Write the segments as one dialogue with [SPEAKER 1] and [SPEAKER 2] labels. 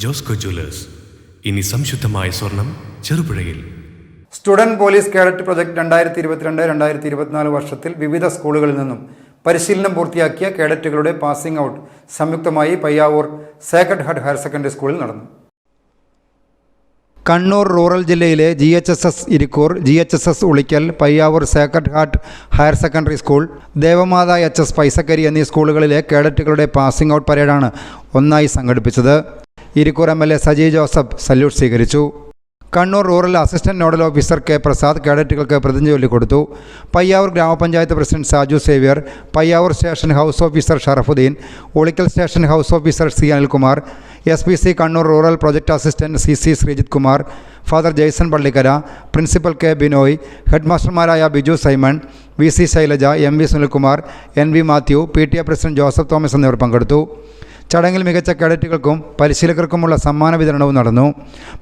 [SPEAKER 1] Josco Jewellers. ഇനി സംശുദ്ധമായ സ്വർണം ചെറുപുഴയിൽ.
[SPEAKER 2] സ്റ്റുഡൻറ് പോലീസ് കേഡറ്റ് പ്രൊജക്ട് 2022-2024 വർഷത്തിൽ വിവിധ സ്കൂളുകളിൽ നിന്നും പരിശീലനം പൂർത്തിയാക്കിയ കേഡറ്റുകളുടെ പാസിംഗ് ഔട്ട് സംയുക്തമായി Payyavoor sacred heart higher secondary സ്കൂളിൽ നടന്നു. കണ്ണൂർ റൂറൽ ജില്ലയിലെ GHSS Irikkur, GHSS Ulikkal, Payyavoor sacred heart higher secondary school, Devamatha HS Paisakari എന്നീ സ്കൂളുകളിലെ കേഡറ്റുകളുടെ പാസിംഗ് ഔട്ട് പരേഡാണ് ഒന്നായി സംഘടിപ്പിച്ചത്. ഇരിക്കൂർ MLA സജി ജോസഫ് സല്യൂട്ട് സ്വീകരിച്ചു. Kannur rural assistant nodal officer K Prasad കേഡറ്റുകൾക്ക് പ്രതിജ്ഞ ചൊല്ലിക്കൊടുത്തു. പയ്യാവൂർ ഗ്രാമപഞ്ചായത്ത് president Saju Xavier, Payyavoor station house officer Sharafuddin, Ulikkal station house officer C Anilkumar, SPC Kannur rural project assistant CC Sreejith Kumar, father Jaison Pallikkara, principal K Binoy, head മാസ്റ്റർമാരായ Biju Simon, VC Shailaja, MV Sunilkumar, NV Mathew, PTA president Joseph Thomas എന്നിവർ പങ്കെടുത്തു. ചടങ്ങിൽ മികച്ച കേഡറ്റുകൾക്കും പരിശീലകർക്കുമുള്ള സമ്മാന വിതരണവും നടന്നു.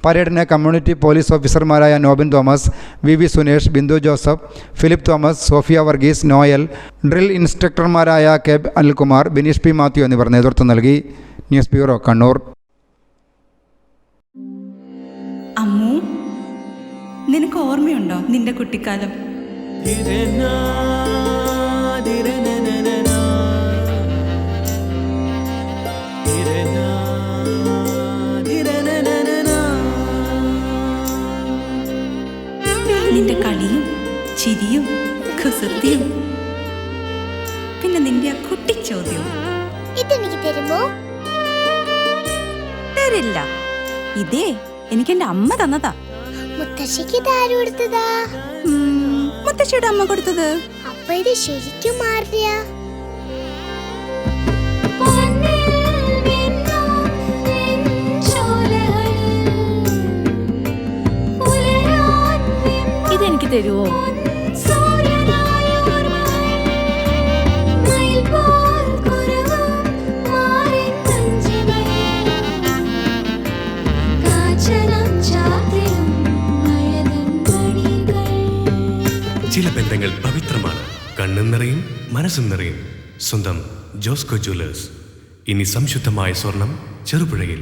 [SPEAKER 2] പരേഡിന് കമ്മ്യൂണിറ്റി പോലീസ് ഓഫീസർമാരായ നോബിൻ തോമസ്, VV സുനേഷ്, ബിന്ദു ജോസഫ്, ഫിലിപ്പ് തോമസ്, സോഫിയ വർഗീസ്, നോയൽ, ഡ്രിൽ ഇൻസ്ട്രക്ടർമാരായ K അനിൽകുമാർ, ബിനീഷ് P മാത്യു എന്നിവർ നേതൃത്വം നൽകി. News bureau, Kannur.
[SPEAKER 3] അമ്മു, നിനക്ക് ഓർമ്മയുണ്ടോ നിന്റെ കുട്ടിക്കാലം? നിന്റെ കളിയും ചിരിയും കുസൃതിയും, പിന്നെ നിന്റെ ആ കുട്ടിച്ചോദ്യവും.
[SPEAKER 4] ഇതെനിക്ക് തരുമോ?
[SPEAKER 3] തരില്ല. ഇതേ എനിക്ക് എന്റെ അമ്മ തന്നതാ.
[SPEAKER 4] മുത്തശ്ശിക്ക് ഇതാര് കൊടുത്തതാ?
[SPEAKER 3] മുത്തശ്ശിയുടെ അമ്മ കൊടുത്തത്.
[SPEAKER 4] അപ്പൊ ഇത് ശരിക്കും മാറിയ?
[SPEAKER 3] ഇതെനിക്ക് തരുവോ?
[SPEAKER 1] ചില ബന്ധങ്ങൾ പവിത്രമാണ്. കണ്ണും നിറയും മനസ്സും നിറയും. സ്വന്തം ജോസ്കോ ജ്വല്ലേഴ്സ്. ഇനി സംശുദ്ധമായ സ്വർണം ചെറുപുഴയിൽ.